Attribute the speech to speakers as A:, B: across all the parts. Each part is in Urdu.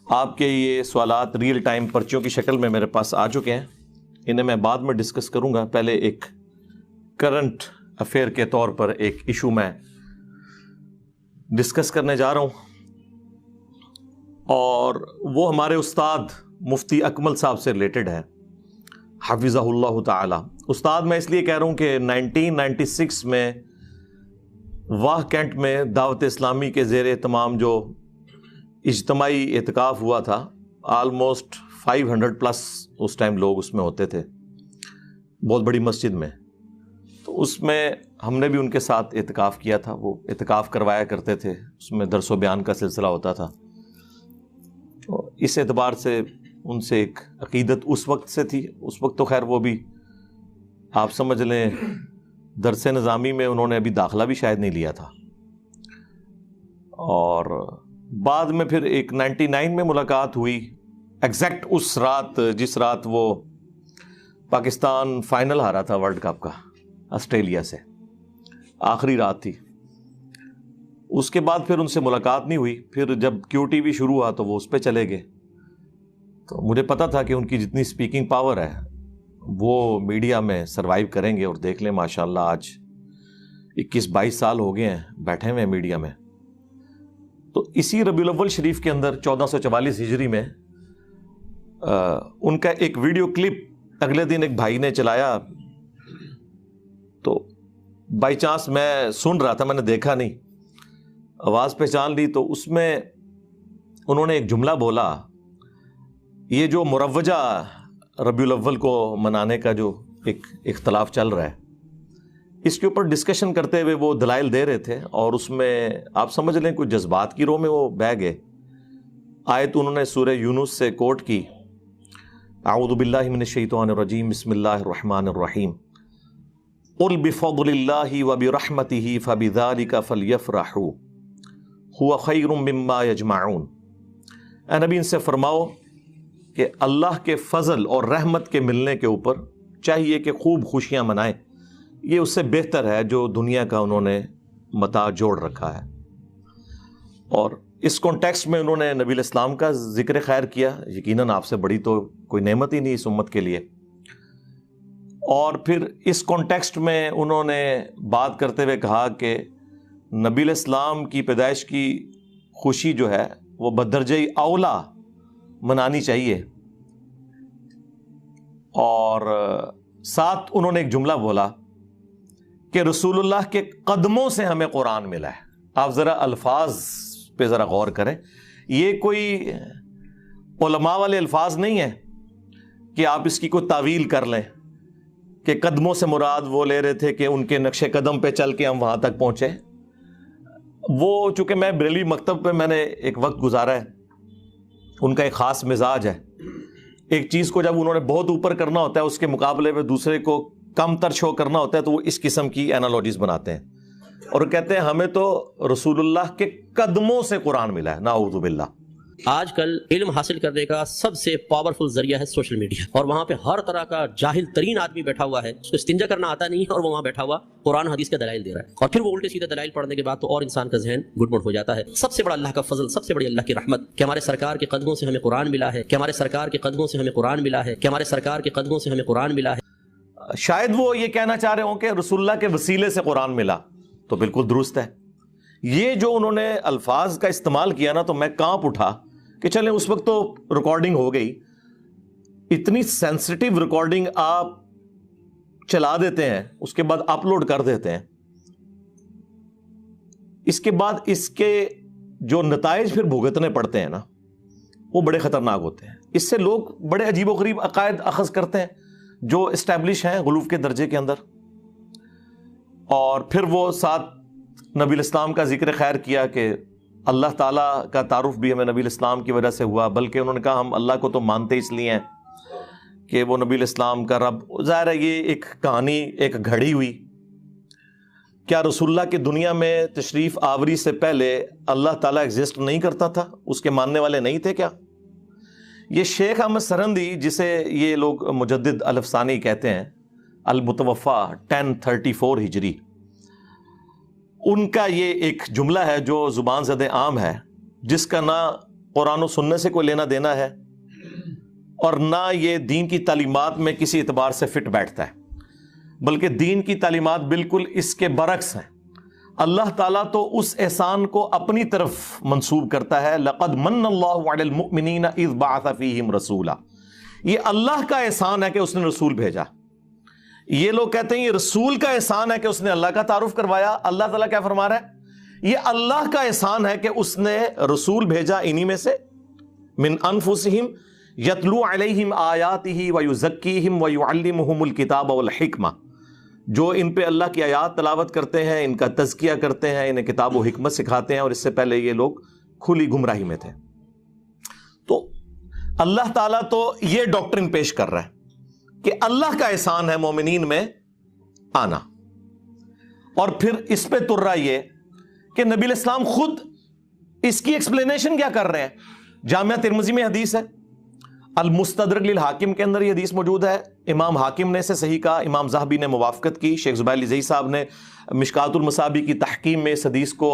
A: آپ کے یہ سوالات ریئل ٹائم پرچیوں کی شکل میں میرے پاس آ چکے ہیں. انہیں میں بعد میں ڈسکس کروں گا. پہلے ایک کرنٹ افیئر کے طور پر ایک ایشو میں ڈسکس کرنے جا رہا ہوں، اور وہ ہمارے استاد مفتی اکمل صاحب سے ریلیٹڈ ہے، حفظہ اللہ تعالی. استاد میں اس لیے کہہ رہا ہوں کہ 1996 میں واہ کینٹ میں دعوت اسلامی کے زیر اہتمام جو اجتماعی اعتکاف ہوا تھا، آلموسٹ 500+ اس ٹائم لوگ اس میں ہوتے تھے، بہت بڑی مسجد میں. تو اس میں ہم نے بھی ان کے ساتھ اعتکاف کیا تھا. وہ اعتکاف کروایا کرتے تھے، اس میں درس و بیان کا سلسلہ ہوتا تھا. تو اس اعتبار سے ان سے ایک عقیدت اس وقت سے تھی. اس وقت تو خیر وہ بھی آپ سمجھ لیں درس نظامی میں انہوں نے ابھی داخلہ بھی شاید نہیں لیا تھا. اور بعد میں پھر ایک 99 میں ملاقات ہوئی، ایگزیکٹ اس رات جس رات وہ پاکستان فائنل ہارا تھا ورلڈ کپ کا آسٹریلیا سے، آخری رات تھی. اس کے بعد پھر ان سے ملاقات نہیں ہوئی. پھر جب QTV شروع ہوا تو وہ اس پہ چلے گئے. تو مجھے پتا تھا کہ ان کی جتنی سپیکنگ پاور ہے وہ میڈیا میں سروائیو کریں گے. اور دیکھ لیں ماشاءاللہ آج 21-22 سال ہو گئے ہیں بیٹھے ہوئے میڈیا میں. تو اسی ربیع الاول شریف کے اندر 1444 ہجری میں ان کا ایک ویڈیو کلپ اگلے دن ایک بھائی نے چلایا. تو بائی چانس میں سن رہا تھا، میں نے دیکھا نہیں، آواز پہچان لی. تو اس میں انہوں نے ایک جملہ بولا، یہ جو مروجہ ربیع الاول کو منانے کا جو ایک اختلاف چل رہا ہے، اس کے اوپر ڈسکشن کرتے ہوئے وہ دلائل دے رہے تھے. اور اس میں آپ سمجھ لیں کچھ جذبات کی رو میں وہ بہہ گئے. آیت انہوں نے سورہ یونس سے کوٹ کی، اعوذ باللہ من الشیطان الرجیم، بسم اللہ الرحمن الرحیم، قل بفضل اللہ وبرحمتہ فبذلک فلیفرحوا هو خیر مما یجمعون. اے نبی ان سے فرماؤ کہ اللہ کے فضل اور رحمت کے ملنے کے اوپر چاہیے کہ خوب خوشیاں منائیں، یہ اس سے بہتر ہے جو دنیا کا انہوں نے متاع جوڑ رکھا ہے. اور اس کانٹیکسٹ میں انہوں نے نبی الاسلام کا ذکر خیر کیا. یقیناً آپ سے بڑی تو کوئی نعمت ہی نہیں اس امت کے لیے. اور پھر اس کانٹیکسٹ میں انہوں نے بات کرتے ہوئے کہا کہ نبی الاسلام کی پیدائش کی خوشی جو ہے وہ بدرجہ اولا منانی چاہیے. اور ساتھ انہوں نے ایک جملہ بولا کہ رسول اللہ کے قدموں سے ہمیں قرآن ملا ہے. آپ ذرا الفاظ پہ ذرا غور کریں. یہ کوئی علماء والے الفاظ نہیں ہیں کہ آپ اس کی کوئی تعویل کر لیں کہ قدموں سے مراد وہ لے رہے تھے کہ ان کے نقش قدم پہ چل کے ہم وہاں تک پہنچے. وہ چونکہ میں بریلوی مکتب پہ میں نے ایک وقت گزارا ہے، ان کا ایک خاص مزاج ہے. ایک چیز کو جب انہوں نے بہت اوپر کرنا ہوتا ہے، اس کے مقابلے میں دوسرے کو کم تر شو کرنا ہوتا ہے، تو وہ اس قسم کی اینالوجیز بناتے ہیں اور کہتے ہیں ہمیں تو رسول اللہ کے قدموں سے قرآن ملا ہے. نعوذ باللہ.
B: آج کل علم حاصل کرنے کا سب سے پاورفل ذریعہ ہے سوشل میڈیا، اور وہاں پہ ہر طرح کا جاہل ترین آدمی بیٹھا ہوا ہے، اس کو استنجا کرنا آتا نہیں ہے، اور وہ وہاں بیٹھا ہوا قرآن حدیث کے دلائل دے رہا ہے. اور پھر وہ الٹے سیدھے دلائل پڑھنے کے بعد تو اور انسان کا ذہن گڑبڑ ہو جاتا ہے. سب سے بڑا اللہ کا فضل، سب سے بڑی اللہ کی رحمت کہ ہمارے سرکار کے قدموں سے ہمیں قرآن ملا ہے، کہ ہمارے سرکار کے قدموں سے ہمیں قرآن ملا ہے، کہ ہمارے سرکار کے قدموں سے ہمیں قرآن ملا ہے.
A: شاید وہ یہ کہنا چاہ رہے ہوں کہ رسول اللہ کے وسیلے سے قرآن ملا، تو بالکل درست ہے. یہ جو انہوں نے الفاظ کا استعمال کیا نا، تو میں کانپ اٹھا کہ چلیں اس وقت تو ریکارڈنگ ہو گئی. اتنی سینسٹیو ریکارڈنگ آپ چلا دیتے ہیں، اس کے بعد اپلوڈ کر دیتے ہیں، اس کے بعد اس کے جو نتائج پھر بھگتنے پڑتے ہیں نا، وہ بڑے خطرناک ہوتے ہیں. اس سے لوگ بڑے عجیب و غریب عقائد اخذ کرتے ہیں جو اسٹیبلش ہیں غلوف کے درجے کے اندر. اور پھر وہ ساتھ نبی الاسلام کا ذکر خیر کیا کہ اللہ تعالیٰ کا تعارف بھی ہمیں نبی الاسلام کی وجہ سے ہوا، بلکہ انہوں نے کہا ہم اللہ کو تو مانتے اس لیے ہیں کہ وہ نبی الاسلام کا رب. ظاہر ہے یہ ایک کہانی ایک گھڑی ہوئی. کیا رسول اللہ کی دنیا میں تشریف آوری سے پہلے اللہ تعالیٰ ایگزسٹ نہیں کرتا تھا؟ اس کے ماننے والے نہیں تھے کیا؟ یہ شیخ احمد سرہندی، جسے یہ لوگ مجدد الافسانی کہتے ہیں، المتوفا 1034 ہجری، ان کا یہ ایک جملہ ہے جو زبان زد عام ہے، جس کا نہ قرآن و سنت سے کوئی لینا دینا ہے اور نہ یہ دین کی تعلیمات میں کسی اعتبار سے فٹ بیٹھتا ہے، بلکہ دین کی تعلیمات بالکل اس کے برعکس ہیں۔ اللہ تعالیٰ تو اس احسان کو اپنی طرف منسوب کرتا ہے، لَقَدْ مَنَّ اللَّهُ عَلَى الْمُؤْمِنِينَ إِذْ بَعَثَ فِيهِمْ رَسُولًا، یہ اللہ کا احسان ہے کہ اس نے رسول بھیجا۔ یہ لوگ کہتے ہیں یہ رسول کا احسان ہے کہ اس نے اللہ کا تعارف کروایا۔ اللہ تعالیٰ کیا فرما رہا ہے؟ یہ اللہ کا احسان ہے کہ اس نے رسول بھیجا انہی میں سے، من انفسہم یتلو علیہم آیاتہ ویزکیہم ویعلمہم الکتاب والحکمہ، جو ان پہ اللہ کی آیات تلاوت کرتے ہیں، ان کا تزکیہ کرتے ہیں، انہیں کتاب و حکمت سکھاتے ہیں، اور اس سے پہلے یہ لوگ کھلی گمراہی میں تھے۔ تو اللہ تعالیٰ تو یہ ڈاکٹرن پیش کر رہا ہے کہ اللہ کا احسان ہے مومنین میں آنا، اور پھر اس پہ تر رہا یہ کہ نبی علیہ السلام خود اس کی ایکسپلینیشن کیا کر رہے ہیں۔ جامعہ ترمذی میں حدیث ہے، المستدرک للحاکم کے اندر یہ حدیث موجود ہے، امام حاکم نے اسے صحیح کہا، امام ذہبی نے موافقت کی، شیخ زبیر الزئی صاحب نے مشکات المصابیح کی تحکیم میں اس حدیث کو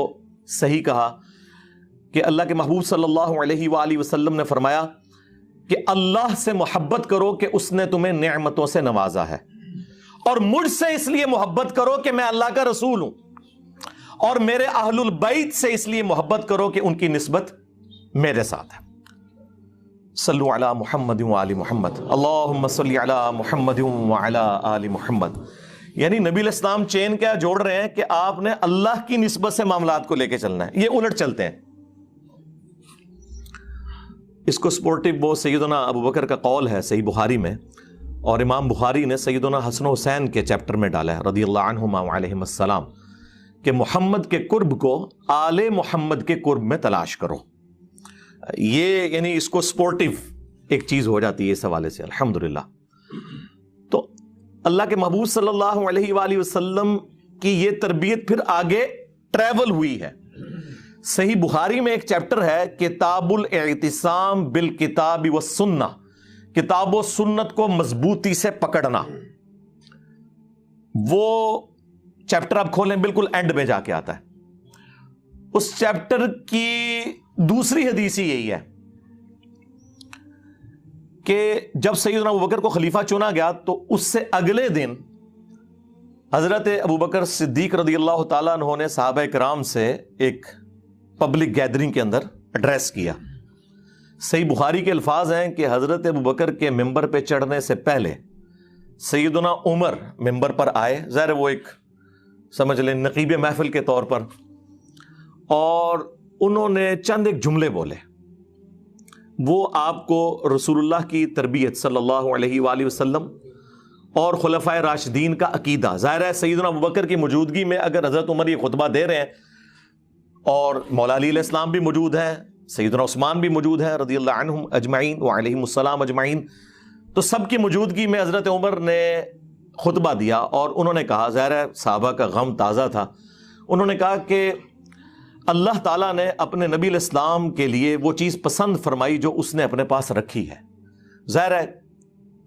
A: صحیح کہا کہ اللہ کے محبوب صلی اللہ علیہ وآلہ وسلم نے فرمایا کہ اللہ سے محبت کرو کہ اس نے تمہیں نعمتوں سے نوازا ہے، اور مجھ سے اس لیے محبت کرو کہ میں اللہ کا رسول ہوں، اور میرے اہل البیت سے اس لیے محبت کرو کہ ان کی نسبت میرے ساتھ ہے۔ صلو علی محمد وآل محمد، اللہم صلی علی محمد وعلی آل محمد۔ یعنی نبی علیہ السلام چین کیا جوڑ رہے ہیں کہ آپ نے اللہ کی نسبت سے معاملات کو لے کے چلنا ہے، یہ الٹ چلتے ہیں۔ اس کو سپورٹیو وہ سیدنا ابو بکر کا قول ہے صحیح بخاری میں، اور امام بخاری نے سیدنا حسن و حسین کے چیپٹر میں ڈالا ہے رضی اللہ عنہما وعلیہم السلام، کہ محمد کے قرب کو آل محمد کے قرب میں تلاش کرو۔ یہ یعنی اس کو سپورٹیو ایک چیز ہو جاتی ہے اس حوالے سے، الحمدللہ۔ تو اللہ کے محبوب صلی اللہ علیہ وآلہ وسلم کی یہ تربیت پھر آگے ٹریول ہوئی ہے۔ صحیح بخاری میں ایک چیپٹر ہے کتاب الاعتصام بالکتاب والسنہ، کتاب و سنت کو مضبوطی سے پکڑنا۔ وہ چیپٹر آپ کھولیں بالکل اینڈ میں جا کے آتا ہے۔ اس چیپٹر کی دوسری حدیث ہی یہی ہے کہ جب سیدنا ابوبکر کو خلیفہ چنا گیا تو اس سے اگلے دن حضرت ابوبکر صدیق رضی اللہ تعالیٰ عنہ نے صحابہ کرام سے ایک پبلک گیدرنگ کے اندر ایڈریس کیا۔ صحیح بخاری کے الفاظ ہیں کہ حضرت ابوبکر کے ممبر پہ چڑھنے سے پہلے سیدنا عمر ممبر پر آئے، ظاہر وہ ایک سمجھ لیں نقیب محفل کے طور پر، اور انہوں نے چند ایک جملے بولے۔ وہ آپ کو رسول اللہ کی تربیت صلی اللہ علیہ وآلہ وسلم اور خلفائے راشدین کا عقیدہ، ظاہر ہے سیدنا ابوبکر کی موجودگی میں اگر حضرت عمر یہ خطبہ دے رہے ہیں اور مولا علی علیہ السلام بھی موجود ہیں، سیدنا عثمان بھی موجود ہیں رضی اللہ عنہم اجمعین وعلیہم السلام اجمعین، تو سب کی موجودگی میں حضرت عمر نے خطبہ دیا، اور انہوں نے کہا، ظاہر ہے صحابہ کا غم تازہ تھا، انہوں نے کہا کہ اللہ تعالیٰ نے اپنے نبی علیہ السلام کے لیے وہ چیز پسند فرمائی جو اس نے اپنے پاس رکھی ہے۔ ظاہر ہے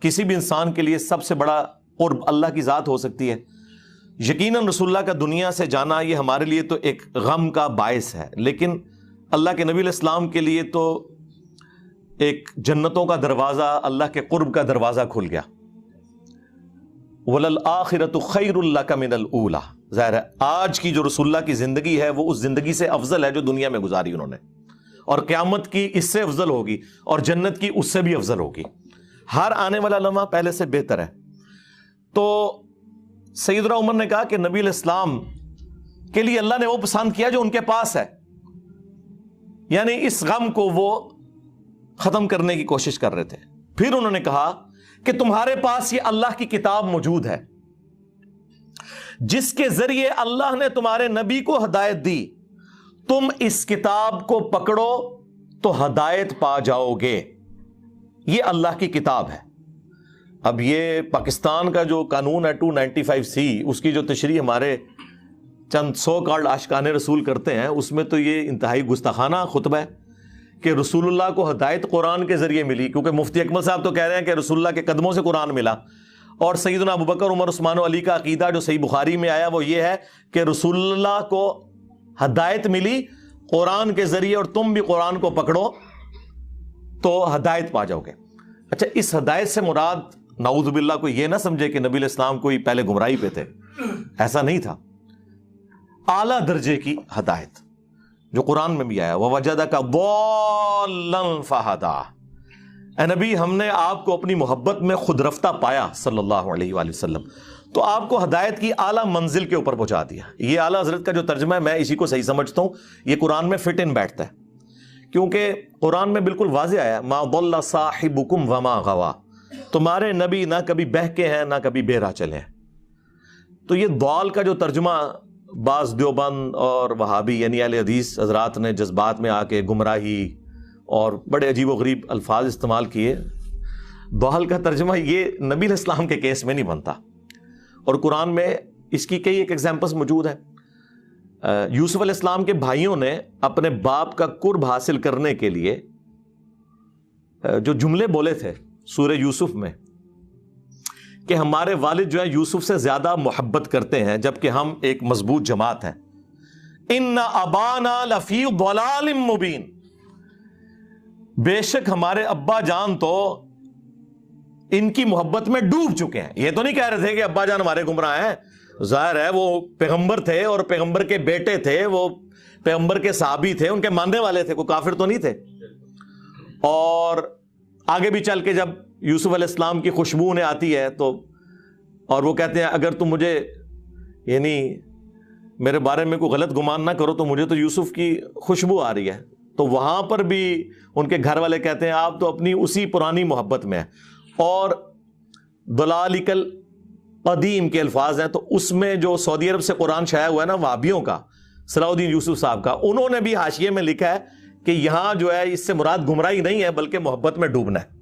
A: کسی بھی انسان کے لیے سب سے بڑا قرب اللہ کی ذات ہو سکتی ہے، یقیناً رسول اللہ کا دنیا سے جانا یہ ہمارے لیے تو ایک غم کا باعث ہے، لیکن اللہ کے نبی علیہ السلام کے لیے تو ایک جنتوں کا دروازہ، اللہ کے قرب کا دروازہ کھل گیا۔ وَلَلْآخِرَةُ خَيْرٌ لَكَ مِنَ الْأُولَى، ظاہر ہے آج کی جو رسول اللہ کی زندگی ہے وہ اس زندگی سے افضل ہے جو دنیا میں گزاری انہوں نے، اور قیامت کی اس سے افضل ہوگی، اور جنت کی اس سے بھی افضل ہوگی، ہر آنے والا لمحہ پہلے سے بہتر ہے۔ تو سیدنا عمر نے کہا کہ نبی علیہ السلام کے لیے اللہ نے وہ پسند کیا جو ان کے پاس ہے، یعنی اس غم کو وہ ختم کرنے کی کوشش کر رہے تھے۔ پھر انہوں نے کہا کہ تمہارے پاس یہ اللہ کی کتاب موجود ہے جس کے ذریعے اللہ نے تمہارے نبی کو ہدایت دی، تم اس کتاب کو پکڑو تو ہدایت پا جاؤ گے، یہ اللہ کی کتاب ہے۔ اب یہ پاکستان کا جو قانون ہے 295C، اس کی جو تشریح ہمارے چند سو کارڈ عاشقان رسول کرتے ہیں، اس میں تو یہ انتہائی گستاخانہ خطبہ ہے کہ رسول اللہ کو ہدایت قرآن کے ذریعے ملی، کیونکہ مفتی اکمل صاحب تو کہہ رہے ہیں کہ رسول اللہ کے قدموں سے قرآن ملا، اور سیدنا ابوبکر عمر عثمان و علی کا عقیدہ جو صحیح بخاری میں آیا وہ یہ ہے کہ رسول اللہ کو ہدایت ملی قرآن کے ذریعے، اور تم بھی قرآن کو پکڑو تو ہدایت پا جاؤ گے. اچھا اس ہدایت سے مراد نعوذ باللہ کوئی یہ نہ سمجھے کہ نبی علیہ السلام کوئی پہلے گمراہی پہ تھے، ایسا نہیں تھا. اعلیٰ درجے کی ہدایت جو قرآن میں بھی آیا وَوَجَدَكَ ضَالًّا فَهَدَىٰ. اے نبی ہم نے آپ کو اپنی محبت میں خود رفتہ پایا صلی اللہ علیہ وآلہ وسلم، تو آپ کو ہدایت کی اعلیٰ منزل کے اوپر پہنچا دیا. یہ اعلیٰ حضرت کا جو ترجمہ ہے میں اسی کو صحیح سمجھتا ہوں، یہ قرآن میں فٹ ان بیٹھتا ہے، کیونکہ قرآن میں بالکل واضح آیا مَا ضَلَّ صَاحِبُكُمْ وَمَا غَوَىٰ. تمہارے نبی نہ کبھی بہکے ہیں نہ کبھی بے راہ چلے ہیں. تو یہ ضال کا جو ترجمہ بعض دیوبند اور وہابی یعنی اہل حدیث حضرات نے جذبات میں آ کے گمراہی اور بڑے عجیب و غریب الفاظ استعمال کیے، ضال کا ترجمہ یہ نبی علیہ السلام کے کیس میں نہیں بنتا. اور قرآن میں اس کی کئی ایک ایگزامپلس موجود ہیں. یوسف علیہ السلام کے بھائیوں نے اپنے باپ کا قرب حاصل کرنے کے لیے جو جملے بولے تھے سورہ یوسف میں کہ ہمارے والد جو ہے یوسف سے زیادہ محبت کرتے ہیں جبکہ ہم ایک مضبوط جماعت ہیں. ان ابانا لفی ضلال مبین. بے شک ہمارے ابا جان تو ان کی محبت میں ڈوب چکے ہیں. یہ تو نہیں کہہ رہے تھے کہ ابا جان ہمارے گمراہ ہیں، ظاہر ہے وہ پیغمبر تھے اور پیغمبر کے بیٹے تھے، وہ پیغمبر کے صحابی تھے، ان کے ماننے والے تھے، کوئی کافر تو نہیں تھے. اور آگے بھی چل کے جب یوسف علیہ السلام کی خوشبو انہیں آتی ہے تو اور وہ کہتے ہیں اگر تم مجھے یعنی میرے بارے میں کوئی غلط گمان نہ کرو تو مجھے تو یوسف کی خوشبو آ رہی ہے. تو وہاں پر بھی ان کے گھر والے کہتے ہیں آپ تو اپنی اسی پرانی محبت میں ہیں. اور ضلالک القدیم کے الفاظ ہیں، تو اس میں جو سعودی عرب سے قرآن شائع ہوا ہے نا وہابیوں کا، صلاح الدین یوسف صاحب کا، انہوں نے بھی حاشیے میں لکھا ہے کہ یہاں جو ہے اس سے مراد گمراہی نہیں ہے بلکہ محبت میں ڈوبنا ہے.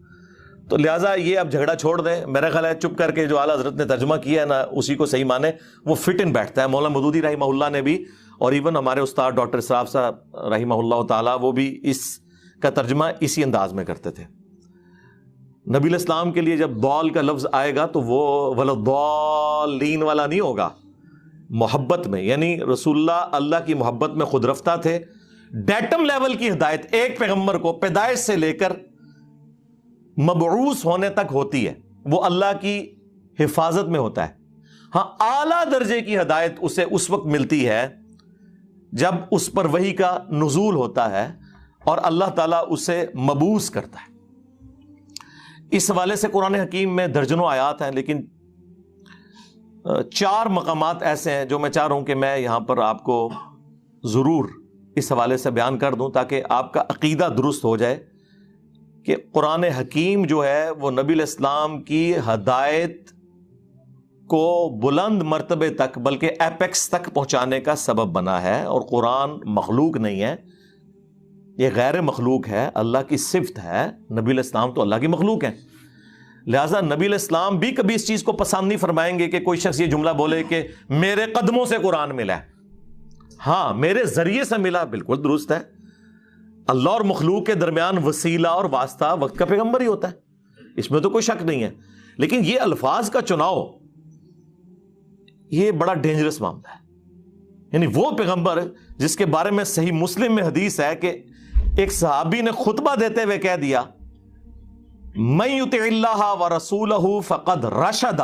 A: تو لہٰذا یہ اب جھگڑا چھوڑ دیں. میرا خیال ہے چپ کر کے جو اعلیٰ حضرت نے ترجمہ کیا ہے نا اسی کو صحیح مانے، وہ فٹ ان بیٹھتا ہے. مولانا مودودی رحمہ اللہ نے بھی اور ایون ہمارے استاد ڈاکٹر اسراف صاحب رحمہ اللہ تعالیٰ وہ بھی اس کا ترجمہ اسی انداز میں کرتے تھے. نبی علیہ السلام کے لیے جب ضال کا لفظ آئے گا تو وہ وَلَضَّالِّينَ والا نہیں ہوگا، محبت میں، یعنی رسول اللہ کی محبت میں خود رفتہ تھے. ڈیٹم لیول کی ہدایت ایک پیغمبر کو پیدائش سے لے کر مبعوث ہونے تک ہوتی ہے، وہ اللہ کی حفاظت میں ہوتا ہے. ہاں اعلیٰ درجے کی ہدایت اسے اس وقت ملتی ہے جب اس پر وحی کا نزول ہوتا ہے اور اللہ تعالیٰ اسے مبعوث کرتا ہے. اس حوالے سے قرآن حکیم میں درجنوں آیات ہیں، لیکن 4 مقامات ایسے ہیں جو میں چاہ رہا ہوں کہ میں یہاں پر آپ کو ضرور اس حوالے سے بیان کر دوں تاکہ آپ کا عقیدہ درست ہو جائے کہ قرآن حکیم جو ہے وہ نبی علیہ السلام کی ہدایت کو بلند مرتبے تک بلکہ ایپیکس تک پہنچانے کا سبب بنا ہے. اور قرآن مخلوق نہیں ہے، یہ غیر مخلوق ہے، اللہ کی صفت ہے. نبی علیہ السلام تو اللہ کی مخلوق ہیں، لہٰذا نبی علیہ السلام بھی کبھی اس چیز کو پسند نہیں فرمائیں گے کہ کوئی شخص یہ جملہ بولے کہ میرے قدموں سے قرآن ملا ہے. ہاں میرے ذریعے سے ملا، بالکل درست ہے. اللہ اور مخلوق کے درمیان وسیلہ اور واسطہ وقت کا پیغمبر ہی ہوتا ہے، اس میں تو کوئی شک نہیں ہے. لیکن یہ الفاظ کا چناؤ یہ بڑا ڈینجرس معاملہ ہے. یعنی وہ پیغمبر جس کے بارے میں صحیح مسلم میں حدیث ہے کہ ایک صحابی نے خطبہ دیتے ہوئے کہہ دیا من یطع اللہ ورسولہ فقد رشد،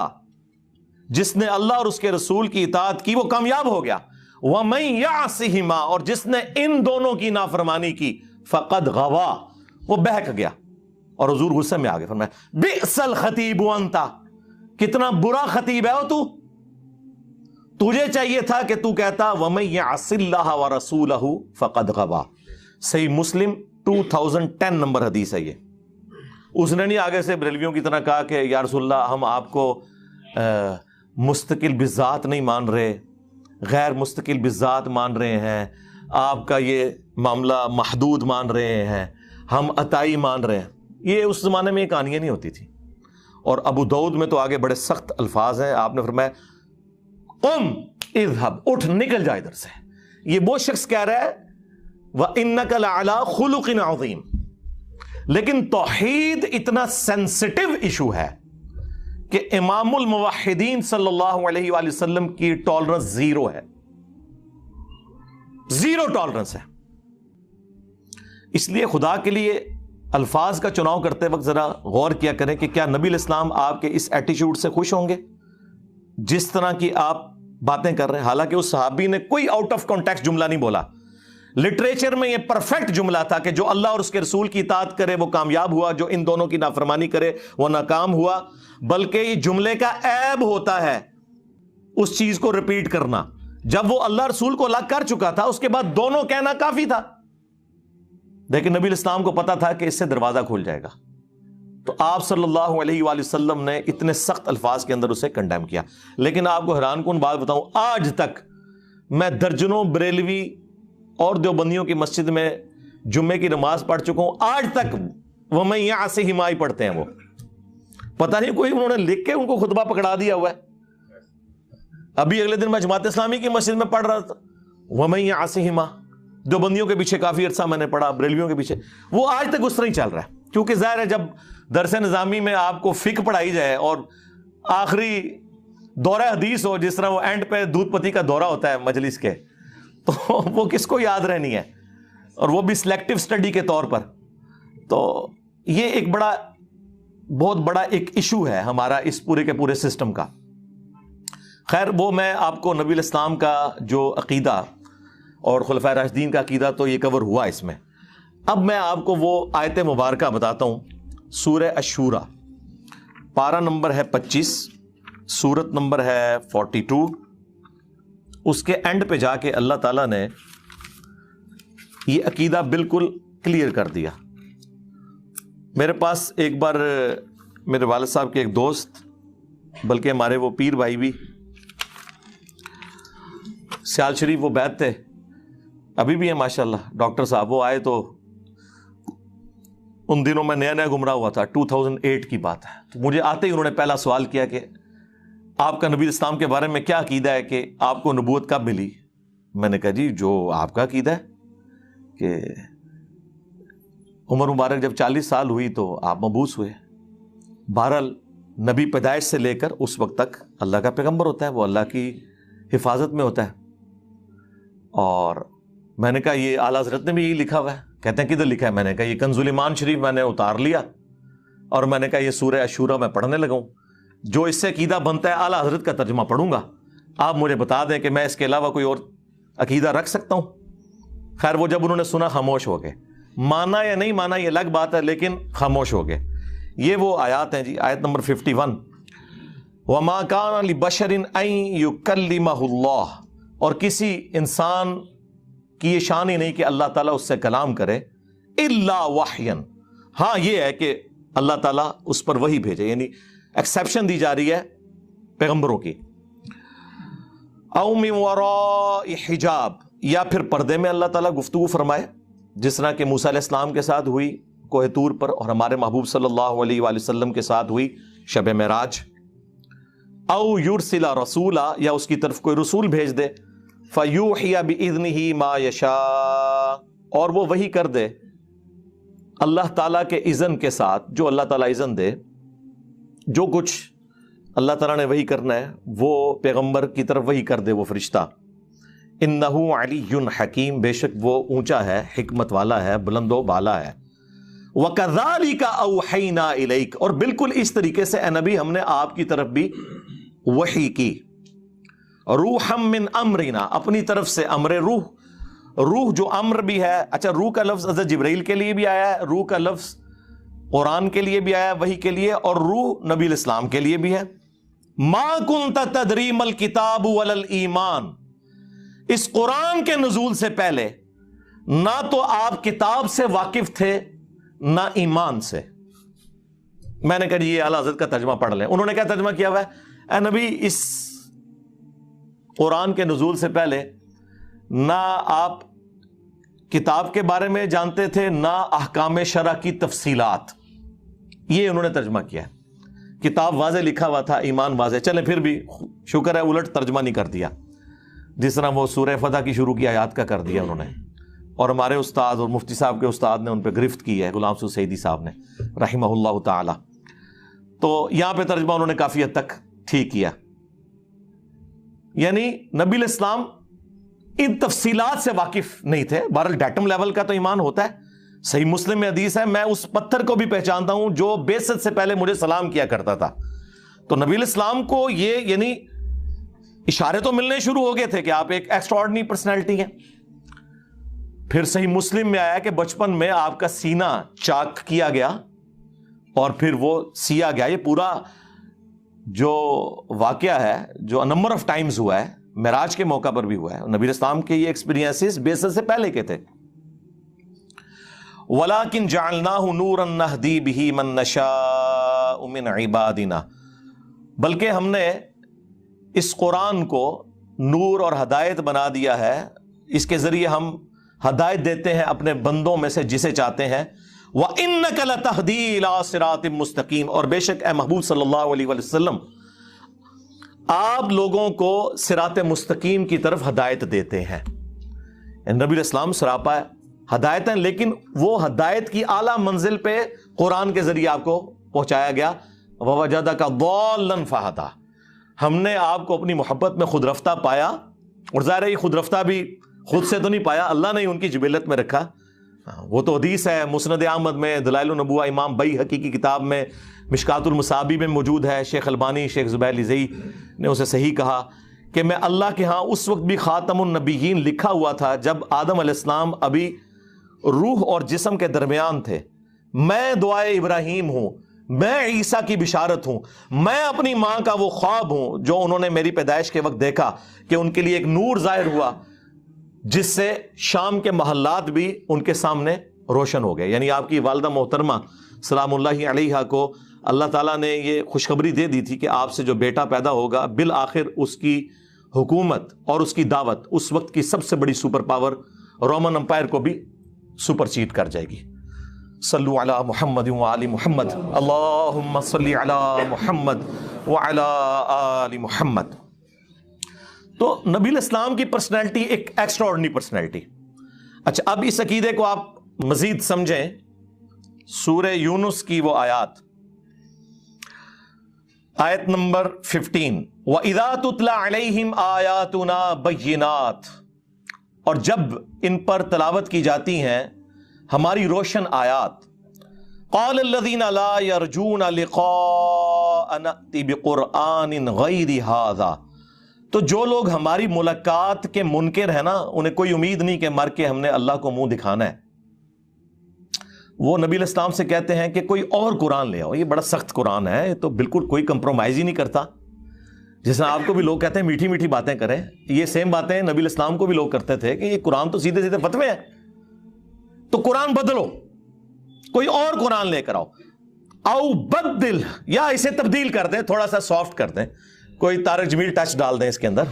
A: جس نے اللہ اور اس کے رسول کی اطاعت کی وہ کامیاب ہو گیا. ومن یعصہما، اور جس نے ان دونوں کی نافرمانی کی فقد غوا، وہ بہک گیا. اور حضور غصے میں آگے فرمایا بئس الخطیب انت، کتنا برا خطیب ہے تو تجھے چاہیے تھا کہ تو کہتا ومن یعص اللہ ورسولہ فقد غوا. صحیح مسلم 2010 نمبر حدیث ہے یہ. اس نے نہیں آگے سے بریلویوں کی طرح کہا کہ یا رسول اللہ ہم آپ کو مستقل بذات نہیں مان رہے، غیر مستقل بذات مان رہے ہیں، آپ کا یہ معاملہ محدود مان رہے ہیں، ہم عطائی مان رہے ہیں. یہ اس زمانے میں یہ کہانیاں نہیں ہوتی تھی. اور ابو داؤد میں تو آگے بڑے سخت الفاظ ہیں. آپ نے فرمایا قم اذهب، اٹھ نکل جا ادھر سے. یہ وہ شخص کہہ رہا ہے وَإِنَّكَ لَعَلَىٰ خُلُقٍ عَظِيمٍ. لیکن توحید اتنا سینسٹیو ایشو ہے کہ امام الموحدین صلی اللہ علیہ وآلہ وسلم کی ٹالرنس زیرو ہے، زیرو ٹالرنس ہے. اس لیے خدا کے لیے الفاظ کا چناؤ کرتے وقت ذرا غور کیا کریں کہ کیا نبی علیہ السلام آپ کے اس ایٹیچیوڈ سے خوش ہوں گے جس طرح کی آپ باتیں کر رہے ہیں. حالانکہ اس صحابی نے کوئی آؤٹ آف کانٹیکسٹ جملہ نہیں بولا, لٹریچر میں یہ پرفیکٹ جملہ تھا کہ جو اللہ اور اس کے رسول کی اطاعت کرے وہ کامیاب ہوا, جو ان دونوں کی نافرمانی کرے وہ ناکام ہوا. بلکہ یہ جملے کا عیب ہوتا ہے اس چیز کو ریپیٹ کرنا. جب وہ اللہ رسول کو الگ کر چکا تھا اس کے بعد دونوں کہنا کافی تھا, لیکن نبی الاسلام کو پتا تھا کہ اس سے دروازہ کھل جائے گا, تو آپ صلی اللہ علیہ وآلہ وسلم نے اتنے سخت الفاظ کے اندر اسے کنڈیم کیا. لیکن آپ کو حیران کن بات بتاؤں, آج تک میں درجنوں بریلوی اور دیوبندیوں کی مسجد میں جمعے کی نماز پڑھ چکا ہوں, آج تک وہ میں یہاں سے ہمائی پڑھتے ہیں. وہ پتہ نہیں کوئی انہوں نے لکھ کے ان کو خطبہ پکڑا دیا ہوا ہے. ابھی اگلے دن میں جماعت اسلامی کی مسجد میں پڑھ رہا تھا, وہ میں یہاں سے ہما, دیوبندیوں کے پیچھے کافی عرصہ میں نے پڑھا, بریلویوں کے پیچھے. وہ آج تک اس طرح ہی چل رہا ہے, کیونکہ ظاہر ہے جب درس نظامی میں آپ کو فقہ پڑھائی جائے اور آخری دورہ حدیث ہو, جس طرح وہ اینڈ پہ دودھ پتی کا دورہ ہوتا ہے مجلس کے, تو وہ کس کو یاد رہنی ہے, اور وہ بھی سلیکٹو سٹڈی کے طور پر. تو یہ ایک بہت بڑا ایک ایشو ہے ہمارا اس پورے کے پورے سسٹم کا. خیر, وہ میں آپ کو نبی الاسلام کا جو عقیدہ اور خلفائے راشدین کا عقیدہ تو یہ کور ہوا اس میں. اب میں آپ کو وہ آیت مبارکہ بتاتا ہوں, سورہ الشورى, پارہ نمبر ہے 25, سورت نمبر ہے 42. اس کے اینڈ پہ جا کے اللہ تعالیٰ نے یہ عقیدہ بالکل کلیئر کر دیا. میرے پاس ایک بار میرے والد صاحب کے ایک دوست, بلکہ ہمارے وہ پیر بھائی بھی, سیال شریف وہ بیت تھے, ابھی بھی ہیں ماشاءاللہ, ڈاکٹر صاحب, وہ آئے تو ان دنوں میں نیا گمراہ ہوا تھا, 2008 کی بات ہے. تو مجھے آتے ہی انہوں نے پہلا سوال کیا کہ آپ کا نبی اسلام کے بارے میں کیا عقیدہ ہے کہ آپ کو نبوت کب ملی؟ میں نے کہا جی جو آپ کا عقیدہ ہے کہ عمر مبارک جب 40 سال ہوئی تو آپ مبعوث ہوئے. بہرحال نبی پیدائش سے لے کر اس وقت تک اللہ کا پیغمبر ہوتا ہے, وہ اللہ کی حفاظت میں ہوتا ہے. اور میں نے کہا یہ اعلیٰ حضرت نے بھی یہی لکھا ہوا ہے. کہتے ہیں کدھر لکھا ہے؟ میں نے کہا یہ کنز الایمان شریف میں نے اتار لیا, اور میں نے کہا یہ سورہ الشورى میں پڑھنے لگا ہوں, جو اس سے عقیدہ بنتا ہے اعلیٰ حضرت کا ترجمہ پڑھوں گا, آپ مجھے بتا دیں کہ میں اس کے علاوہ کوئی اور عقیدہ رکھ سکتا ہوں. خیر, وہ جب انہوں نے سنا خاموش ہو گئے. مانا یا نہیں مانا یہ الگ بات ہے, لیکن خاموش ہو گئے. یہ وہ آیات ہیں جی, آیت نمبر 51, وَمَا كَانَ لِبَشَرٍ أَن يُكَلِّمَهُ اللَّهُ, اور کسی انسان کی یہ شان ہی نہیں کہ اللہ تعالیٰ اس سے کلام کرے, الا وحیًا, ہاں یہ ہے کہ اللہ تعالیٰ اس پر وحی بھیجے, یعنی ایکسیپشن دی جا رہی ہے پیغمبروں کی. او من وراء حجاب, یا پھر پردے میں اللہ تعالیٰ گفتگو فرمائے, جس طرح کہ موسیٰ علیہ السلام کے ساتھ ہوئی کوہ طور پر, اور ہمارے محبوب صلی اللہ علیہ وآلہ وسلم کے ساتھ ہوئی شب معراج. او یرسل رسولا, یا اس کی طرف کوئی رسول بھیج دے, فیوحی بإذنہ ما یشاء, اور وہ وحی کر دے اللہ تعالیٰ کے اذن کے ساتھ, جو اللہ تعالیٰ اذن دے. جو کچھ اللہ تعالیٰ نے وحی کرنا ہے وہ پیغمبر کی طرف وحی کر دے وہ فرشتہ. انہ علی حکیم, بے شک وہ اونچا ہے, حکمت والا ہے, بلند و بالا ہے. وَكَذَلِكَ أَوْحَيْنَا إِلَيْكَ, اور بالکل اس طریقے سے اے نبی ہم نے آپ کی طرف بھی وحی کی. روحم من امرنا, اپنی طرف سے امر روح, روح جو امر بھی ہے. اچھا, روح کا لفظ حضرت جبرائیل کے لیے بھی آیا ہے, روح کا لفظ قرآن کے لیے بھی آیا ہے وحی کے لیے, اور روح نبی الاسلام کے لیے بھی ہے. ما کنت تدری ما الکتاب ولا الایمان, اس قرآن کے نزول سے پہلے نہ تو آپ کتاب سے واقف تھے نہ ایمان سے. میں نے کہا جی یہ اعلیٰ حضرت کا ترجمہ پڑھ لیں. انہوں نے کیا ترجمہ کیا ہوا ہے؟ اے نبی اس قرآن کے نزول سے پہلے نہ آپ کتاب کے بارے میں جانتے تھے نہ احکام شرع کی تفصیلات. یہ انہوں نے ترجمہ کیا ہے. کتاب واضح لکھا ہوا تھا, ایمان واضح. چلیں پھر بھی شکر ہے الٹ ترجمہ نہیں کر دیا, جس طرح وہ سورہ فتح کی شروع کی آیات کا کر دیا انہوں نے, اور ہمارے استاد اور مفتی صاحب کے استاد نے ان پہ گرفت کی ہے, غلام سعود سعیدی صاحب نے رحمہ اللہ تعالی. تو یہاں پہ ترجمہ انہوں نے کافی حد تک ٹھیک کیا. یعنی نبی الاسلام ان تفصیلات سے واقف نہیں تھے. بہرحال ڈیٹم لیول کا تو ایمان ہوتا ہے, صحیح مسلم میں حدیث ہے میں اس پتھر کو بھی پہچانتا ہوں جو بعثت سے پہلے مجھے سلام کیا کرتا تھا. تو نبی علیہ السلام کو یہ یعنی اشارے تو ملنے شروع ہو گئے تھے کہ آپ ایک ایکسٹرا آرڈنری پرسنالٹی ہیں. پھر صحیح مسلم میں آیا کہ بچپن میں آپ کا سینہ چاک کیا گیا اور پھر وہ سیا گیا. یہ پورا جو واقعہ ہے جو نمبر آف ٹائمز ہوا ہے معراج کے موقع پر بھی ہوا ہے. نبی علیہ السلام کے یہ ایکسپیرینسز بعثت سے پہلے کے تھے. وَلَكِنْ جَعَلْنَاهُ نُورًا نَهْدِي بِهِ مَن نَّشَاءُ مِنْ عِبَادِنَا بلکہ ہم نے اس قرآن کو نور اور ہدایت بنا دیا ہے. اس کے ذریعے ہم ہدایت دیتے ہیں اپنے بندوں میں سے جسے چاہتے ہیں. وَإِنَّكَ لَتَهْدِي إِلَىٰ صِرَاطٍ مُسْتَقِيمٍ اور بے شک اے محبوب صلی اللہ علیہ وسلم آپ لوگوں کو صراط مستقیم کی طرف ہدایت دیتے ہیں. نبی علیہ السلام سراپا ہدایت ہیں لیکن وہ ہدایت کی اعلیٰ منزل پہ قرآن کے ذریعے آپ کو پہنچایا گیا. وَوَجَدَكَ ضَالًّا فَهَدَىٰ ہم نے آپ کو اپنی محبت میں خود رفتہ پایا. اور ظاہر ہے یہ خود رفتہ بھی خود سے تو نہیں پایا, اللہ نے ان کی جبلت میں رکھا. وہ تو حدیث ہے مسند احمد میں, دلائل النبوہ امام بیہقی کی کتاب میں, مشکات المصابیح میں موجود ہے. شیخ البانی شیخ زبیر لزئی نے اسے صحیح کہا کہ میں اللہ کے ہاں اس وقت بھی خاتم النبیین لکھا ہوا تھا جب آدم علیہ السلام ابھی روح اور جسم کے درمیان تھے. میں دعائے ابراہیم ہوں, میں عیسیٰ کی بشارت ہوں, میں اپنی ماں کا وہ خواب ہوں جو انہوں نے میری پیدائش کے وقت دیکھا کہ ان کے لیے ایک نور ظاہر ہوا جس سے شام کے محلات بھی ان کے سامنے روشن ہو گئے. یعنی آپ کی والدہ محترمہ سلام اللہ علیہا کو اللہ تعالیٰ نے یہ خوشخبری دے دی تھی کہ آپ سے جو بیٹا پیدا ہوگا بالآخر اس کی حکومت اور اس کی دعوت اس وقت کی سب سے بڑی سپر پاور رومن امپائر کو بھی سپر چیٹ کر جائے گی. صلو علی محمد وآل محمد اللہم صلی علی محمد وعلی آل محمد. تو نبی علیہ السلام کی پرسنالٹی ایک ایکسٹرا آرڈنری پرسنالٹی. اچھا اب اس عقیدے کو آپ مزید سمجھیں. سورہ یونس کی وہ آیات, آیت نمبر 15 وَإِذَا تُتْلَى عَلَيْهِمْ آيَاتُنَا بَيِّنَاتٍ اور جب ان پر تلاوت کی جاتی ہیں ہماری روشن آیات. قَالَ الَّذِينَ لَا يَرْجُونَ لِقَاءَنَا نَأْتِ بِقُرْآنٍ غَيْرِ هَذَا تو جو لوگ ہماری ملاقات کے منکر ہیں نا, انہیں کوئی امید نہیں کہ مر کے ہم نے اللہ کو منہ دکھانا ہے. وہ نبی علیہ السلام سے کہتے ہیں کہ کوئی اور قرآن لے آؤ, یہ بڑا سخت قرآن ہے, یہ تو بالکل کوئی کمپرومائز ہی نہیں کرتا. جس طرح آپ کو بھی لوگ کہتے ہیں میٹھی میٹھی باتیں کریں, یہ سیم باتیں نبی علیہ السلام کو بھی لوگ کرتے تھے کہ یہ قرآن تو سیدھے سیدھے فتوے ہیں, تو قرآن بدلو, کوئی اور قرآن لے کر آؤ. او بدل یا اسے تبدیل کر دیں, تھوڑا سا سافٹ کر دیں, کوئی طارق جمیل ٹچ ڈال دیں اس کے اندر,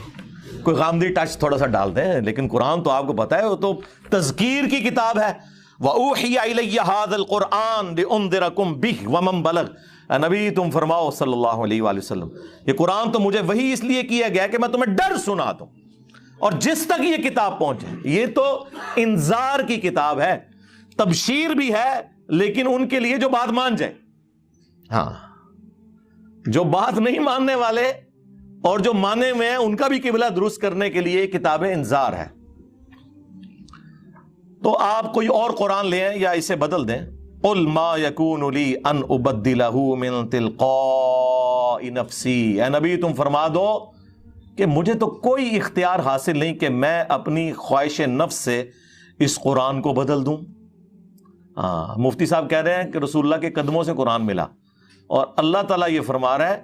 A: کوئی غامدی ٹچ تھوڑا سا ڈال دیں. لیکن قرآن تو آپ کو پتا ہے وہ تو تذکیر کی کتاب ہے. وَأُوحِيَ إِلَيَّ هَذَا الْقُرْآنُ لِأُنذِرَكُم بِهِ وَمَن بَلَغَ نبی تم فرماؤ صلی اللہ علیہ وآلہ وسلم یہ قرآن تو مجھے وہی اس لیے کیا گیا کہ میں تمہیں ڈر سنا دوں اور جس تک یہ کتاب پہنچے. یہ تو انذار کی کتاب ہے, تبشیر بھی ہے, لیکن ان کے لیے جو بات مان جائے. ہاں جو بات نہیں ماننے والے اور جو مانے ہوئے ہیں ان کا بھی قبلہ درست کرنے کے لیے کتاب انذار ہے. تو آپ کوئی اور قرآن لیں یا اسے بدل دیں. قُلْ مَا يَكُونُ لِي أَنْ أُبَدِّلَهُ مِنْ تِلْقَاءِ نَفْسِي اے نبی تم فرما دو کہ مجھے تو کوئی اختیار حاصل نہیں کہ میں اپنی خواہش نفس سے اس قرآن کو بدل دوں. مفتی صاحب کہہ رہے ہیں کہ رسول اللہ کے قدموں سے قرآن ملا اور اللہ تعالیٰ یہ فرما رہا ہے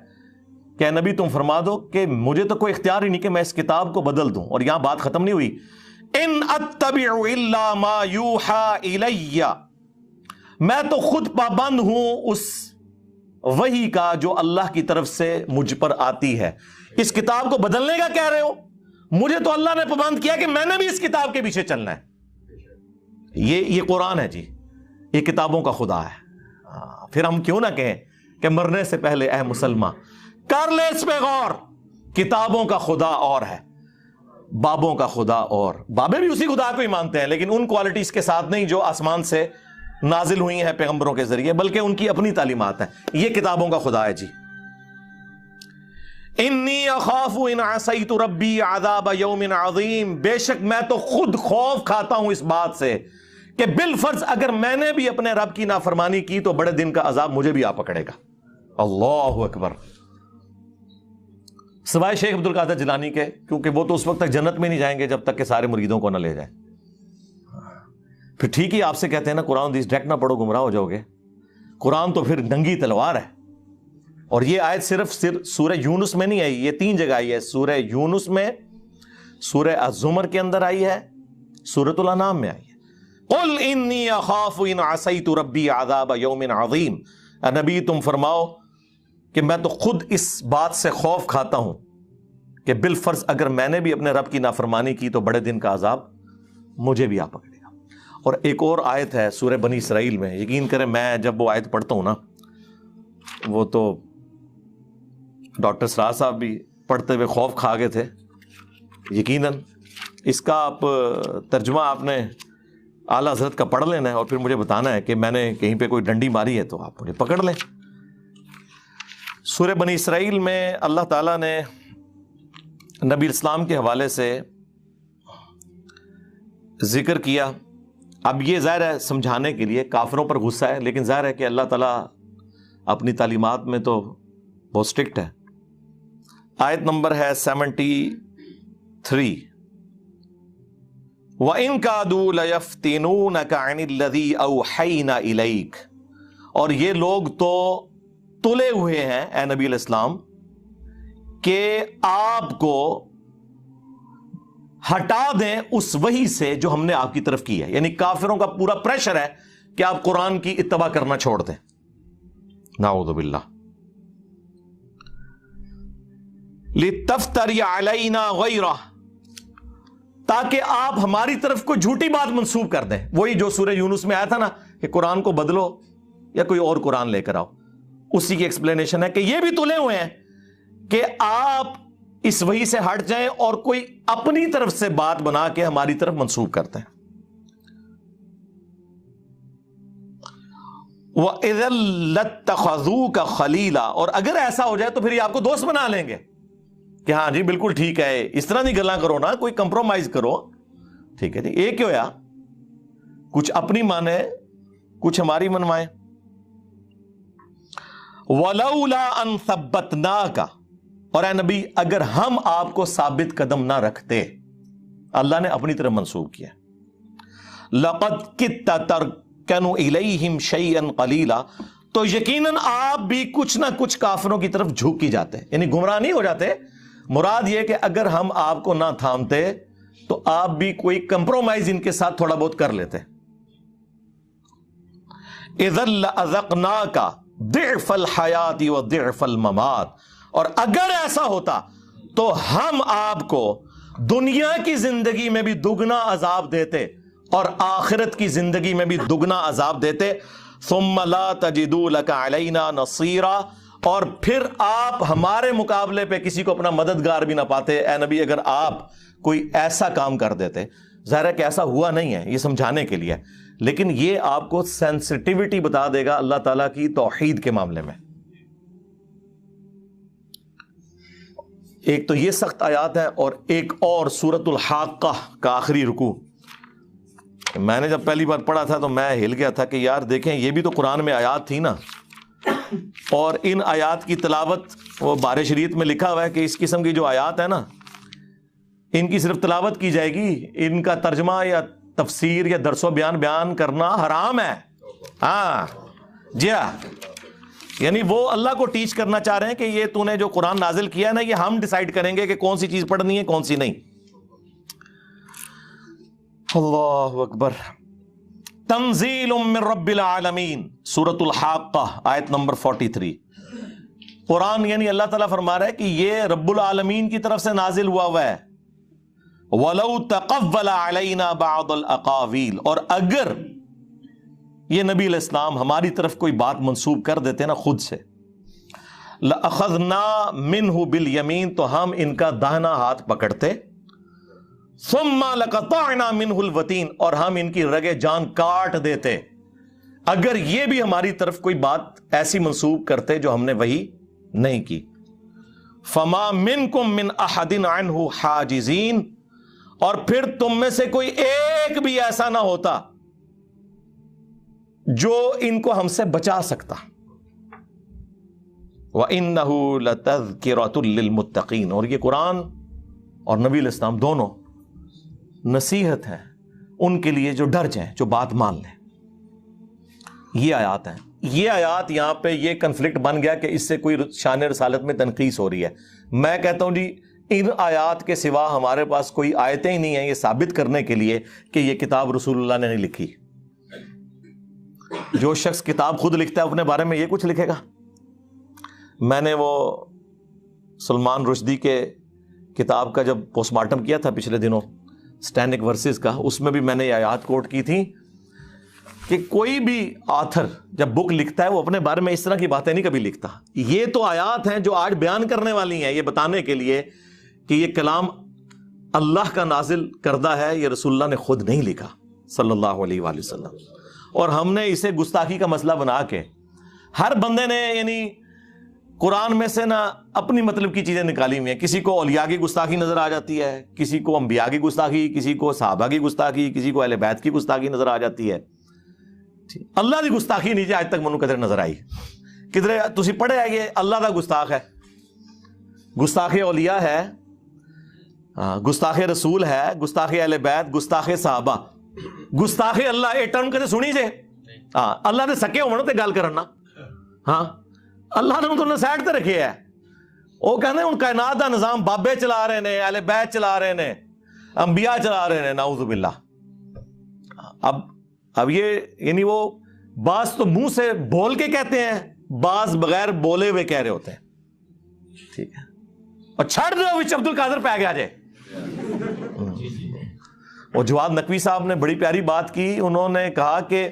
A: کہ اے نبی تم فرما دو کہ مجھے تو کوئی اختیار ہی نہیں کہ میں اس کتاب کو بدل دوں. اور یہاں بات ختم نہیں ہوئی. ان اتبع الا ما یوحى الی میں تو خود پابند ہوں اس وحی کا جو اللہ کی طرف سے مجھ پر آتی ہے. اس کتاب کو بدلنے کا کہہ رہے ہو, مجھے تو اللہ نے پابند کیا کہ میں نے بھی اس کتاب کے پیچھے چلنا ہے. یہ قرآن ہے جی, یہ کتابوں کا خدا ہے. پھر ہم کیوں نہ کہیں کہ مرنے سے پہلے اے مسلمان کر لے اس پہ غور, کتابوں کا خدا اور ہے, بابوں کا خدا اور. بابے بھی اسی خدا کو ہی مانتے ہیں لیکن ان کوالٹیز کے ساتھ نہیں جو آسمان سے نازل ہوئی ہیں پیغمبروں کے ذریعے, بلکہ ان کی اپنی تعلیمات ہیں. یہ کتابوں کا خدا ہے جی. انی اخاف ان عصیت ربی عذاب یوم عظیم بے شک میں تو خود خوف کھاتا ہوں اس بات سے کہ بالفرض اگر میں نے بھی اپنے رب کی نافرمانی کی تو بڑے دن کا عذاب مجھے بھی آ پکڑے گا. اللہ اکبر. سوائے شیخ عبد القادر جیلانی کے، کیونکہ وہ تو اس وقت تک جنت میں نہیں جائیں گے جب تک کہ سارے مریدوں کو نہ لے جائیں. پھر ٹھیک ہی آپ سے کہتے ہیں نا قرآن حدیث ڈائریکٹ نہ پڑھو گمراہ ہو جاؤ گے. قرآن تو پھر ننگی تلوار ہے. اور یہ آیت صرف سورہ یونس میں نہیں آئی، یہ 3 جگہ آئی ہے. سورہ یونس میں، سورہ الزمر کے اندر آئی ہے، سورۃ الانعام میں آئی ہے. قل انی اخاف ان عصیت ربی عذاب یوم عظیم. اے نبی تم فرماؤ کہ میں تو خود اس بات سے خوف کھاتا ہوں کہ بالفرض اگر میں نے بھی اپنے رب کی نافرمانی کی تو بڑے دن کا عذاب مجھے بھی آ پکڑے گا. اور ایک اور آیت ہے سورہ بنی اسرائیل میں، یقین کریں میں جب وہ آیت پڑھتا ہوں نا، وہ تو ڈاکٹر سراج صاحب بھی پڑھتے ہوئے خوف کھا گئے تھے یقیناً. اس کا آپ ترجمہ آپ نے اعلیٰ حضرت کا پڑھ لینا ہے اور پھر مجھے بتانا ہے کہ میں نے کہیں پہ کوئی ڈنڈی ماری ہے تو آپ مجھے پکڑ لیں. سورہ بنی اسرائیل میں اللہ تعالیٰ نے نبی اسلام کے حوالے سے ذکر کیا. اب یہ ظاہر ہے سمجھانے کے لیے، کافروں پر غصہ ہے، لیکن ظاہر ہے کہ اللہ تعالیٰ اپنی تعلیمات میں تو بہت اسٹرکٹ ہے. آیت نمبر ہے 73. وَإِن كَادُوا لَيَفْتِنُونَكَ عَنِ الَّذِي أَوْحَيْنَا إِلَيْكَ. اور یہ لوگ تو تلے ہوئے ہیں اے نبی علیہ السلام کہ آپ کو ہٹا دیں اس وحی سے جو ہم نے آپ کی طرف کی ہے. یعنی کافروں کا پورا پریشر ہے کہ آپ قرآن کی اتباع کرنا چھوڑ دیں. نعوذ باللہ. لِتَفْتَرِيَ عَلَيْنَا غَيْرَهُ. تاکہ آپ ہماری طرف کوئی جھوٹی بات منسوب کر دیں. وہی جو سورہ یونس میں آیا تھا نا کہ قرآن کو بدلو یا کوئی اور قرآن لے کر آؤ، اسی کی ایکسپلینیشن ہے کہ یہ بھی تلے ہوئے ہیں کہ آپ اس وحی سے ہٹ جائیں اور کوئی اپنی طرف سے بات بنا کے ہماری طرف منسوب کرتے ہیں. وَإِذًا لَاتَّخَذُوكَ خَلِيلًا. اور اگر ایسا ہو جائے تو پھر یہ آپ کو دوست بنا لیں گے کہ ہاں جی بالکل ٹھیک ہے، اس طرح نہیں گلاں کرو نا، کوئی کمپرومائز کرو. ٹھیک ہے جی، ایک کیا ہوا، کچھ اپنی مانے کچھ ہماری منوائیں. وَلَوْلَا أَن ثَبَّتْنَاكَ. اور اے نبی اگر ہم آپ کو ثابت قدم نہ رکھتے، اللہ نے اپنی طرف منسوب کیا. لَقَدْ كِدتَّ تَرْكَنُ إِلَيْهِمْ شَيْئًا قَلِيلًا. تو یقیناً آپ بھی کچھ نہ کچھ کافروں کی طرف جھک ہی جاتے، یعنی گمراہ نہیں ہو جاتے. مراد یہ کہ اگر ہم آپ کو نہ تھامتے تو آپ بھی کوئی کمپرومائز ان کے ساتھ تھوڑا بہت کر لیتے. اذا لأذقناک ضعف الحیات وضعف الممات. اور اگر ایسا ہوتا تو ہم آپ کو دنیا کی زندگی میں بھی دگنا عذاب دیتے اور آخرت کی زندگی میں بھی دگنا عذاب دیتے. ثم لا تجدوا لك علینا نصیرا. اور پھر آپ ہمارے مقابلے پہ کسی کو اپنا مددگار بھی نہ پاتے. اے نبی اگر آپ کوئی ایسا کام کر دیتے، ظاہر ہے کہ ایسا ہوا نہیں ہے، یہ سمجھانے کے لیے، لیکن یہ آپ کو سینسٹیوٹی بتا دے گا اللہ تعالیٰ کی توحید کے معاملے میں. ایک تو یہ سخت آیات ہے، اور ایک اور سورۃ الحاقہ کا آخری رکوع. میں نے جب پہلی بار پڑھا تھا تو میں ہل گیا تھا کہ یار دیکھیں یہ بھی تو قرآن میں آیات تھی نا، اور ان آیات کی تلاوت وہ بارِ شریعت میں لکھا ہوا ہے کہ اس قسم کی جو آیات ہے نا ان کی صرف تلاوت کی جائے گی، ان کا ترجمہ یا تفسیر یا درس و بیان کرنا حرام ہے. ہاں جی ہاں، یعنی وہ اللہ کو ٹیچ کرنا چاہ رہے ہیں کہ یہ تو نے جو قرآن نازل کیا ہے نا، یہ ہم ڈیسائیڈ کریں گے کہ کون سی چیز پڑھنی ہے کون سی نہیں. اللہ اکبر. تنزیل من رب العالمین، سورۃ الحاقہ آیت نمبر 43. قرآن یعنی اللہ تعالیٰ فرما رہا ہے کہ یہ رب العالمین کی طرف سے نازل ہوا ہے. وَلَوْ تَقَوَّلَ عَلَيْنَا بَعْضَ الْأَقَاوِيلِ. اور اگر یہ نبی علیہ السلام ہماری طرف کوئی بات منسوب کر دیتے نا خود سے، لَأَخَذْنَا مِنْهُ بِالْيَمِينِ. تو ہم ان کا داہنا ہاتھ پکڑتے. ثُمَّ لَقَطَعْنَا مِنْهُ الْوَتِينَ. اور ہم ان کی رگے جان کاٹ دیتے اگر یہ بھی ہماری طرف کوئی بات ایسی منسوب کرتے جو ہم نے وہی نہیں کی. فَمَا مِنْكُمْ مِنْ أَحَدٍ عَنْهُ حَاجِزِينَ. اور پھر تم میں سے کوئی ایک بھی ایسا نہ ہوتا جو ان کو ہم سے بچا سکتا. وَإِنَّهُ لَتَذْكِرَةٌ لِّلْمُتَّقِينَ, اور یہ قرآن اور نبی علیہ السلام دونوں نصیحت ہے ان کے لیے جو ڈر جائیں, جو بات مان لیں. یہ آیات ہیں. یہ آیات یہاں پہ یہ کنفلکٹ بن گیا کہ اس سے کوئی شان رسالت میں تنقیص ہو رہی ہے. میں کہتا ہوں جی ان آیات کے سوا ہمارے پاس کوئی آیتیں ہی نہیں ہیں یہ ثابت کرنے کے لیے کہ یہ کتاب رسول اللہ نے نہیں لکھی. جو شخص کتاب خود لکھتا ہے اپنے بارے میں یہ کچھ لکھے گا؟ میں نے وہ سلمان رشدی کے کتاب کا جب پوسٹ مارٹم کیا تھا پچھلے دنوں سٹینک ورسز کا, اس میں بھی میں نے یہ آیات کوٹ کی تھی کہ کوئی بھی آتھر جب بک لکھتا ہے وہ اپنے بارے میں اس طرح کی باتیں نہیں کبھی لکھتا. یہ تو آیات ہیں جو آج بیان کرنے والی ہیں, یہ بتانے کے لیے کہ یہ کلام اللہ کا نازل کردہ ہے, یہ رسول اللہ نے خود نہیں لکھا صلی اللہ علیہ وآلہ وسلم. اور ہم نے اسے گستاخی کا مسئلہ بنا کے ہر بندے نے یعنی قرآن میں سے نا اپنی مطلب کی چیزیں نکالی ہوئی ہیں. کسی کو اولیاء کی گستاخی نظر آ جاتی ہے, کسی کو انبیاء کی گستاخی, کسی کو صحابہ کی گستاخی, کسی کو اہل بیت کی گستاخی نظر آ جاتی ہے. اللہ دی گستاخی نہیں جی آج تک منو کدھر نظر آئی. کدھر تسی پڑھے ہے یہ اللہ دا گستاخ ہے, گستاخ اولیاء ہے, گستاخ رسول ہے, گستاخ اہل بیت, گستاخ صحابہ, گستاخ اللہ. یہ ٹرم کدے سنی جے؟ ہاں اللہ دے سکے ہونا تے گل کرنا. ہاں اللہ نے انہوں نے سائڈ تے رکھے ہے. وہ کہنے ان کائنات دا نظام بابے چلا رہے نے, اہل بیت چلا رہے نے, انبیاء چلا رہے نے, نعوذ باللہ. اب یہ یعنی وہ بعض تو منہ سے بول کے کہتے ہیں, بعض بغیر بولے ہوئے کہہ رہے ہوتے ہیں. ٹھیک ہے, اور چھڑ دو وچ عبد القادر پہ گیا جے. اور جواد نقوی صاحب نے بڑی پیاری بات کی. انہوں نے کہا کہ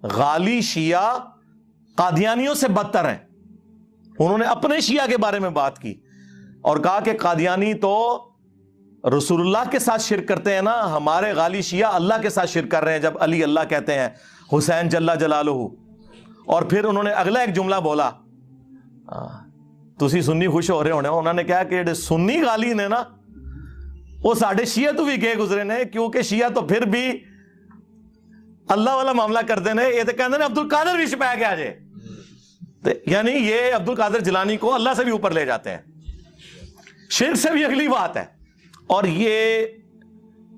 A: غالی شیعہ قادیانیوں سے بدتر ہیں. انہوں نے اپنے شیعہ کے بارے میں بات کی اور کہا کہ قادیانی تو رسول اللہ کے ساتھ شرک کرتے ہیں نا, ہمارے غالی شیعہ اللہ کے ساتھ شرک کر رہے ہیں جب علی اللہ کہتے ہیں, حسین جل جلالہ. اور پھر انہوں نے اگلا ایک جملہ بولا, تسی سنی خوش ہو رہے ہونے, انہوں نے کہا کہ سنی غالی نے نا وہ ساڑھے شیعہ تو بھی گئے گزرے نے, کیونکہ شیعہ تو پھر بھی اللہ والا معاملہ کرتے ہیں. یہ تو کہتے ہیں عبد القادر بھی چھپایا گیا جے, یعنی یہ عبد القادر جیلانی کو اللہ سے بھی اوپر لے جاتے ہیں. شرک سے بھی اگلی بات ہے. اور یہ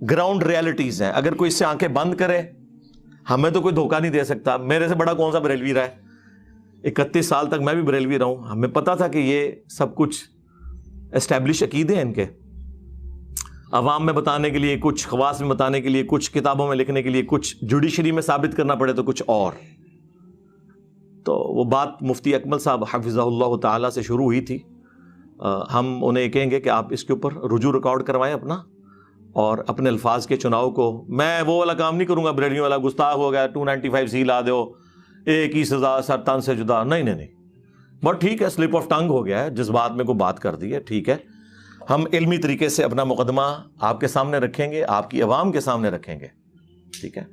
A: گراؤنڈ ریالٹیز ہیں. اگر کوئی اس سے آنکھیں بند کرے, ہمیں تو کوئی دھوکہ نہیں دے سکتا. میرے سے بڑا کون سا بریلوی رہا ہے, 31 سال تک میں بھی بریلوی رہا ہوں. ہمیں پتا تھا کہ یہ سب کچھ اسٹیبلش عقیدے ہیں ان کے, عوام میں بتانے کے لیے کچھ, خواص میں بتانے کے لیے کچھ, کتابوں میں لکھنے کے لیے کچھ, جوڈیشری میں ثابت کرنا پڑے تو کچھ اور. تو وہ بات مفتی اکمل صاحب حفظہ اللہ تعالیٰ سے شروع ہوئی تھی. ہم انہیں کہیں گے کہ آپ اس کے اوپر رجوع ریکارڈ کروائیں اپنا, اور اپنے الفاظ کے چناؤ کو. میں وہ والا کام نہیں کروں گا بریلوی والا, گستاخ ہو گیا 295C لا دو, ایک ہی سزا سر تن سے جدا. نہیں, بٹ ٹھیک ہے, سلپ آف ٹنگ ہو گیا ہے, جذبات میں کوئی بات کر دی ہے, ٹھیک ہے. ہم علمی طریقے سے اپنا مقدمہ آپ کے سامنے رکھیں گے, آپ کی عوام کے سامنے رکھیں گے, ٹھیک ہے.